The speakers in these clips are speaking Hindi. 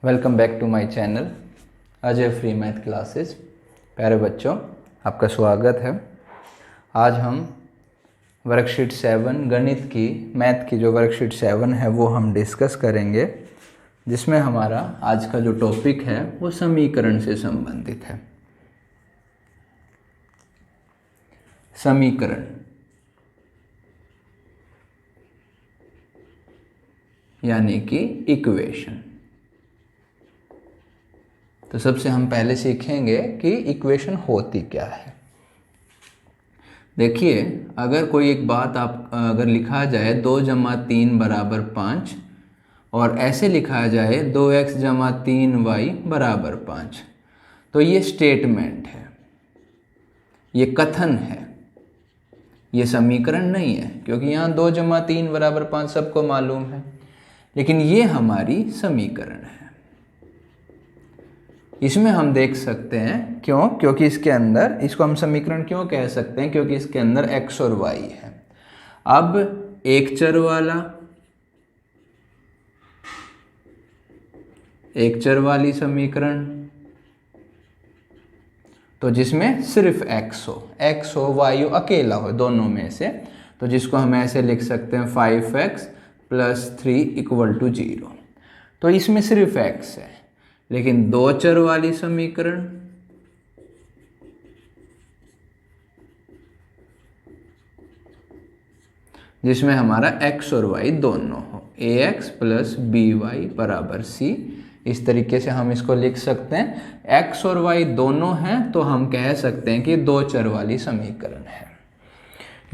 Welcome back to my channel Ajay free math classes. प्यारे बच्चों, आपका स्वागत है। आज हम वर्कशीट 7 गणित की मैथ की जो वर्कशीट 7 है वो हम डिस्कस करेंगे, जिसमें हमारा आज का जो टॉपिक है वो समीकरण से संबंधित है। समीकरण यानी कि इक्वेशन। तो सबसे हम पहले सीखेंगे कि इक्वेशन होती क्या है। देखिए, अगर कोई एक बात अगर लिखा जाए 2 + 3 = 5 और ऐसे लिखा जाए 2x + 3y = 5, तो ये स्टेटमेंट है, ये कथन है, ये समीकरण नहीं है, क्योंकि यहाँ 2 + 3 = 5 सबको मालूम है। लेकिन ये हमारी समीकरण है। इसमें हम देख सकते हैं क्योंकि इसके अंदर, इसको हम समीकरण क्यों कह सकते हैं, क्योंकि इसके अंदर x और y है। अब एक चर वाली समीकरण, तो जिसमें सिर्फ x हो y हो, अकेला हो, दोनों में से, तो जिसको हम ऐसे लिख सकते हैं 5x + 3 = 0। तो इसमें सिर्फ x है। लेकिन दो चर वाली समीकरण, जिसमें हमारा x और y दोनों हो, ax + by = c, इस तरीके से हम इसको लिख सकते हैं। x और y दोनों हैं तो हम कह सकते हैं कि दो चर वाली समीकरण है।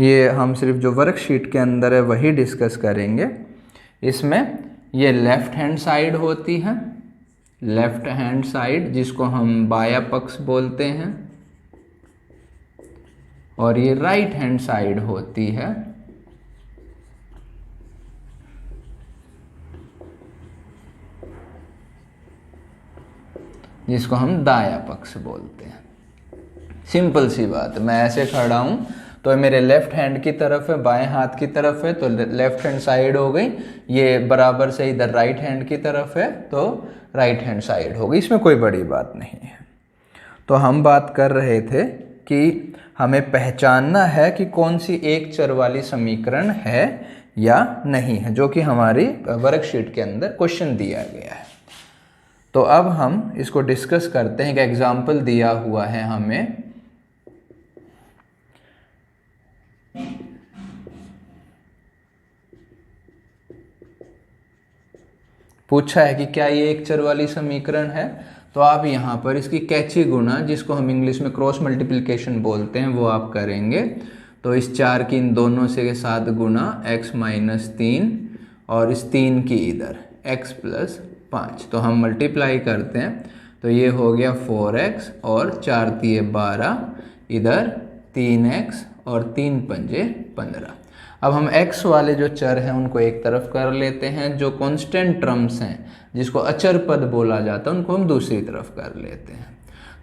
ये हम सिर्फ जो वर्कशीट के अंदर है वही डिस्कस करेंगे। इसमें ये लेफ्ट हैंड साइड होती है, लेफ्ट हैंड साइड जिसको हम बाया पक्ष बोलते हैं, और ये राइट हैंड साइड होती है जिसको हम दाया पक्ष बोलते हैं। सिंपल सी बात है, मैं ऐसे खड़ा हूं तो मेरे लेफ्ट हैंड की तरफ है, बाएं हाथ की तरफ है, तो लेफ्ट हैंड साइड हो गई। ये बराबर से इधर राइट हैंड की तरफ है तो राइट हैंड साइड हो गई। इसमें कोई बड़ी बात नहीं है। तो हम बात कर रहे थे कि हमें पहचानना है कि कौन सी एक चर वाली समीकरण है या नहीं है, जो कि हमारी वर्कशीट के अंदर क्वेश्चन दिया गया है। तो अब हम इसको डिस्कस करते हैं। एक एग्जाम्पल दिया हुआ है हमें, पूछा है कि क्या ये एक चर वाली समीकरण है। तो आप यहाँ पर इसकी कैची गुणा, जिसको हम इंग्लिश में क्रॉस मल्टीप्लिकेशन बोलते हैं, वो आप करेंगे। तो इस 4 की इन दोनों से के साथ गुणा x - 3 और इस 3 की इधर x + 5, तो हम मल्टीप्लाई करते हैं तो ये हो गया 4x और 4 × 3 = 12, इधर 3x और 3 × 5 = 15। अब हम x वाले जो चर हैं उनको एक तरफ कर लेते हैं, जो कांस्टेंट टर्म्स हैं जिसको अचर पद बोला जाता है उनको हम दूसरी तरफ कर लेते हैं।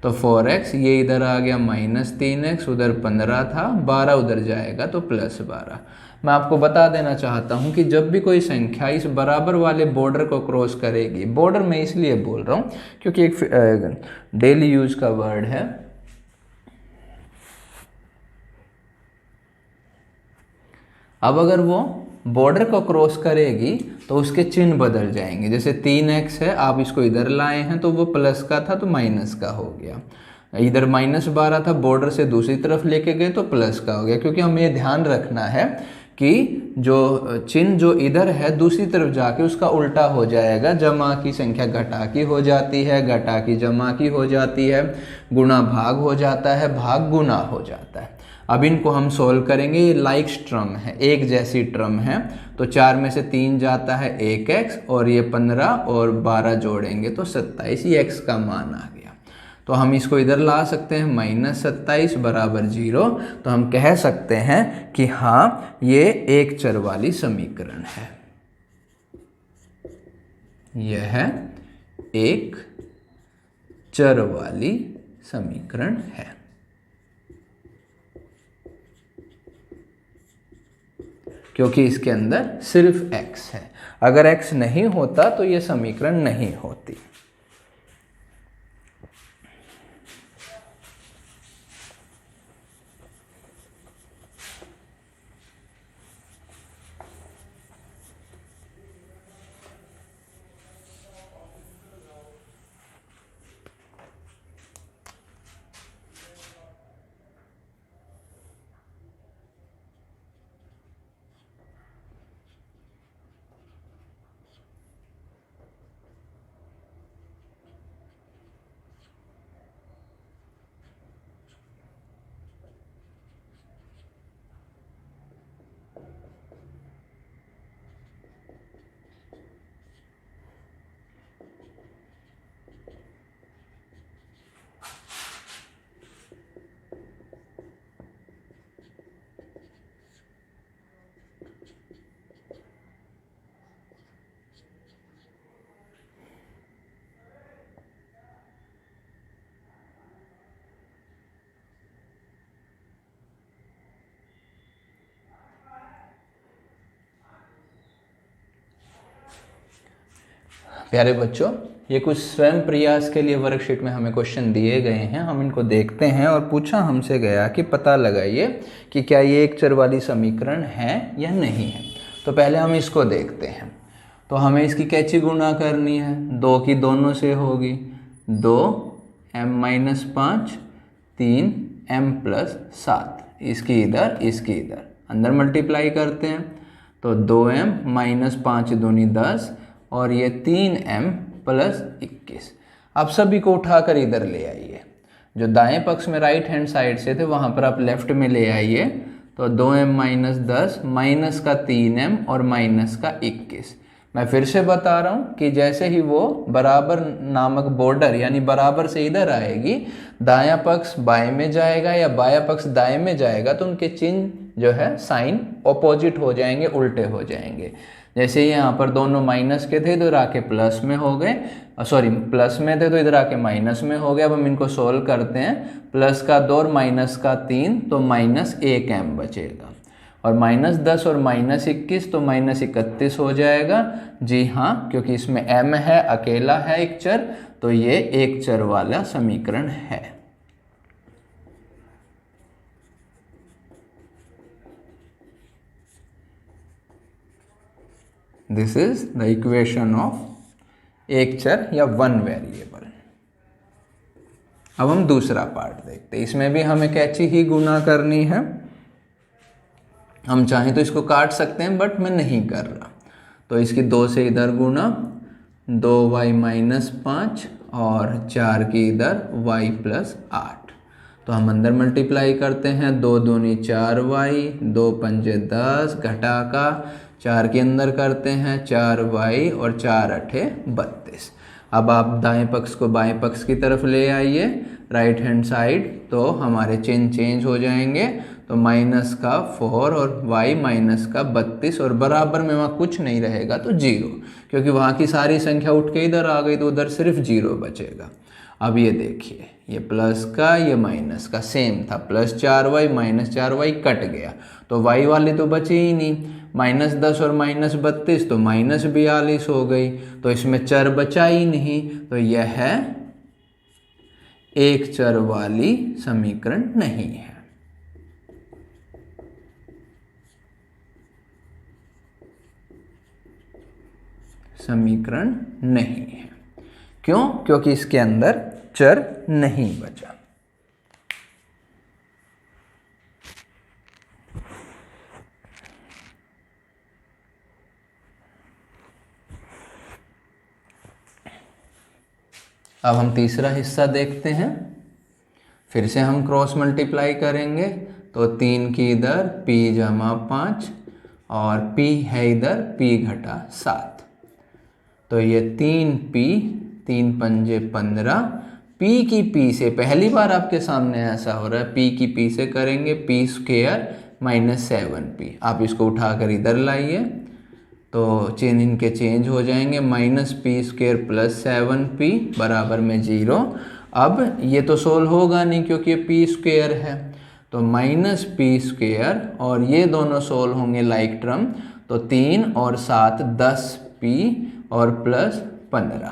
तो 4x ये इधर आ गया -3x, उधर 15 था, 12 उधर जाएगा तो +12। मैं आपको बता देना चाहता हूं कि जब भी कोई संख्या इस बराबर वाले बॉर्डर को क्रॉस करेगी, बॉर्डर मैं इसलिए बोल रहा हूं क्योंकि एक डेली यूज का वर्ड है। अब अगर वो बॉर्डर को क्रॉस करेगी तो उसके चिन्ह बदल जाएंगे। जैसे 3x है, आप इसको इधर लाए हैं तो वो प्लस का था तो माइनस का हो गया। इधर -12 था, बॉर्डर से दूसरी तरफ लेके गए तो प्लस का हो गया। क्योंकि हमें ये ध्यान रखना है कि जो चिन्ह जो इधर है दूसरी तरफ जाके उसका उल्टा हो जाएगा। जमा की संख्या घटा की हो जाती है, घटा की जमा की हो जाती है, गुणा भाग हो जाता है, भाग गुना हो जाता है। अब इनको हम सोल्व करेंगे। ये लाइक टर्म है, एक जैसी टर्म है। तो 4 में से 3 जाता है 1x, और ये 15 और 12 जोड़ेंगे तो 27, ये x का मान आ गया। तो हम इसको इधर ला सकते हैं, -27 = 0। तो हम कह सकते हैं कि हाँ, ये एक चर वाली समीकरण है। यह एक चर वाली समीकरण है, क्योंकि इसके अंदर सिर्फ x है। अगर x नहीं होता तो ये समीकरण नहीं होती। प्यारे बच्चों, ये कुछ स्वयं प्रयास के लिए वर्कशीट में हमें क्वेश्चन दिए गए हैं, हम इनको देखते हैं। और पूछा हमसे गया कि पता लगाइए कि क्या ये एक चर वाली समीकरण है या नहीं है। तो पहले हम इसको देखते हैं। तो हमें इसकी कैची गुणा करनी है, 2 की दोनों से होगी, 2m-5 3m+7, इसकी इधर इसकी इधर अंदर मल्टीप्लाई करते हैं। तो 2m-5 दूनी 10 और ये 3m+21। अब सभी को उठाकर इधर ले आइए। जो दाएं पक्ष में राइट हैंड साइड से थे वहाँ पर आप लेफ्ट में ले आइए। तो 2m-10 माइनस का 3m और माइनस का 21। मैं फिर से बता रहा हूँ कि जैसे ही वो बराबर नामक बॉर्डर यानी बराबर से इधर आएगी, दायां पक्ष बाएं में जाएगा या बायां पक्ष दाएं में जाएगा, तो उनके चिन्ह जो है साइन ऑपोजिट हो जाएंगे, उल्टे हो जाएंगे। जैसे यहाँ पर दोनों माइनस के थे, इधर आके प्लस में हो गए, सॉरी प्लस में थे तो इधर आके माइनस में हो गए। अब हम इनको सोल्व करते हैं। प्लस का 2 और माइनस का 3 तो -1m बचेगा, और -10 और -21 तो -31 हो जाएगा। जी हाँ, क्योंकि इसमें m है, अकेला है एक चर, तो ये एक चर वाला समीकरण है। This is the equation of एक चर या वन वेरिएबल। अब हम दूसरा पार्ट देखते हैं। इसमें भी हमें कैची ही गुणा करनी है। हम चाहें तो इसको काट सकते हैं, बट मैं नहीं कर रहा। तो इसकी 2 से इधर गुणा, 2y-5 और 4 की इधर y+8। तो हम अंदर मल्टीप्लाई करते हैं। 2 दूनी 4y, 2 पंजे 10, घटा का 4 के अंदर करते हैं 4y और 4 अठे 32। अब आप दाएं पक्ष को बाएं पक्ष की तरफ ले आइए, राइट हैंड साइड, तो हमारे चिन्ह चेंज हो जाएंगे। तो माइनस का 4 और y माइनस का 32, और बराबर में वहाँ कुछ नहीं रहेगा तो 0, क्योंकि वहाँ की सारी संख्या उठ के इधर आ गई तो उधर सिर्फ 0 बचेगा। अब ये देखिए, ये प्लस का ये माइनस का सेम था, +4y -4y कट गया, तो y वाली तो बची ही नहीं। -10 और -32 तो -42 हो गई, तो इसमें चर बचा ही नहीं। तो यह एक चर वाली समीकरण नहीं है। समीकरण नहीं है। क्यों? क्योंकि इसके अंदर चर नहीं बचा। अब हम तीसरा हिस्सा देखते हैं। फिर से हम क्रॉस मल्टीप्लाई करेंगे। तो 3 की इधर p+5 और p है इधर p-7। तो ये 3p, 3 पंजे 15, p की p से पहली बार आपके सामने ऐसा हो रहा है। p की p से करेंगे p² - 7p। आप इसको उठाकर इधर लाइए तो चिन्ह इनके चेंज हो जाएंगे। -p² + 7p बराबर में 0। अब ये तो सोल्व होगा नहीं क्योंकि ये p² है, तो -p² और ये दोनों सोल्व होंगे लाइक टर्म। तो 3 और 7 10p और +15।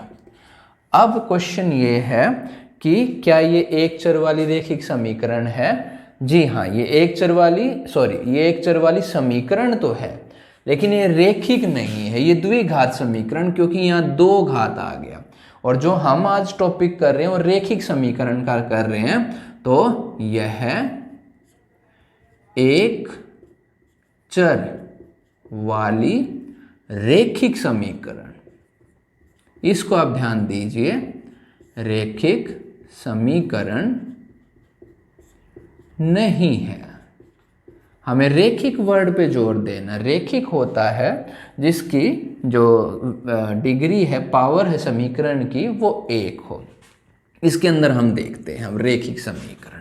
अब क्वेश्चन ये है कि क्या ये एक चर वाली रेखिक समीकरण है? जी हाँ, ये एक चर वाली समीकरण तो है, लेकिन ये रेखिक नहीं है, ये द्विघात समीकरण, क्योंकि यहाँ 2 घात आ गया। और जो हम आज टॉपिक कर रहे हैं वो रेखिक समीकरण का कर रहे हैं। तो यह एक चर वाली रेखिक समीकरण, इसको आप ध्यान दीजिए, रेखिक समीकरण नहीं है। हमें रेखिक वर्ड पे जोर देना। रेखिक होता है जिसकी जो डिग्री है, पावर है समीकरण की, वो 1 हो। इसके अंदर हम देखते हैं हम रेखिक समीकरण।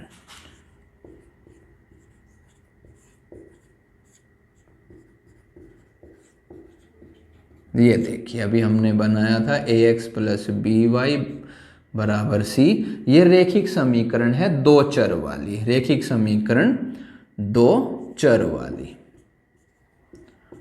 ये देखिए, अभी हमने बनाया था ax + by बराबर c। ये रेखिक समीकरण है 2 चर वाली, रेखिक समीकरण 2 चर वाली।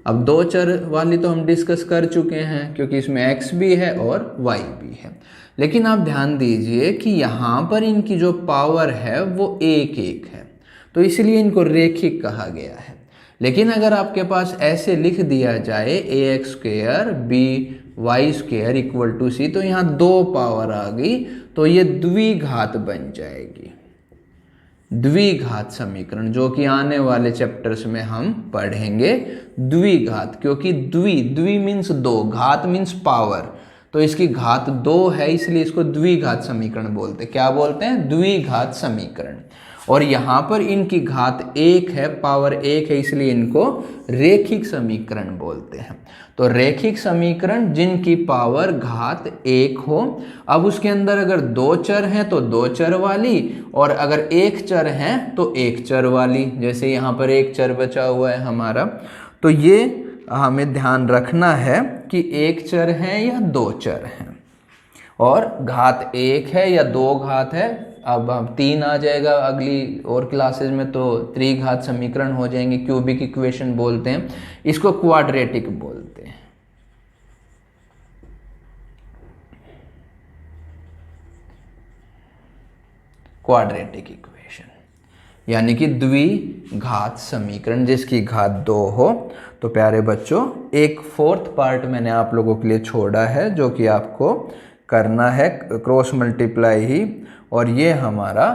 अब दो चर वाली तो हम डिस्कस कर चुके हैं क्योंकि इसमें x भी है और y भी है। लेकिन आप ध्यान दीजिए कि यहाँ पर इनकी जो पावर है वो एक एक है, तो इसलिए इनको रेखिक कहा गया है। लेकिन अगर आपके पास ऐसे लिख दिया जाए ax² by² equal to c, तो यहाँ दो पावर आ गई, तो ये द्विघात बन जाएगी, द्विघात समीकरण, जो कि आने वाले चैप्टर्स में हम पढ़ेंगे। द्विघात, क्योंकि द्वि मीन्स दो, घात मीन्स पावर, तो इसकी घात 2 है, इसलिए इसको द्विघात समीकरण बोलते हैं। क्या बोलते हैं? द्विघात समीकरण। और यहाँ पर इनकी घात 1 है, पावर 1 है, इसलिए इनको रेखिक समीकरण बोलते हैं। तो रेखिक समीकरण जिनकी पावर घात 1 हो। अब उसके अंदर अगर दो चर हैं तो दो चर वाली, और अगर एक चर हैं तो एक चर वाली। जैसे यहाँ पर एक चर बचा हुआ है हमारा, तो ये हमें ध्यान रखना है कि एक चर है या दो चर हैं, और घात 1 है या 2 घात है। अब 3 आ जाएगा अगली और क्लासेस में, तो त्रिघात समीकरण हो जाएंगे, क्यूबिक इक्वेशन बोलते हैं इसको, क्वाड्रेटिक बोलते हैं। क्वाड्रेटिक इक्वेशन यानी कि द्विघात समीकरण जिसकी घात 2 हो। तो प्यारे बच्चों, एक 4th पार्ट मैंने आप लोगों के लिए छोड़ा है, जो कि आपको करना है क्रॉस मल्टीप्लाई ही, और ये हमारा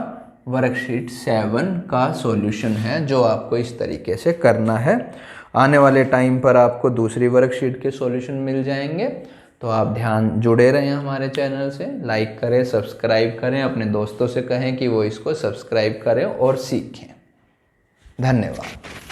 वर्कशीट 7 का सॉल्यूशन है, जो आपको इस तरीके से करना है। आने वाले टाइम पर आपको दूसरी वर्कशीट के सॉल्यूशन मिल जाएंगे। तो आप ध्यान जुड़े रहें हमारे चैनल से, लाइक करें, सब्सक्राइब करें, अपने दोस्तों से कहें कि वो इसको सब्सक्राइब करें और सीखें। धन्यवाद।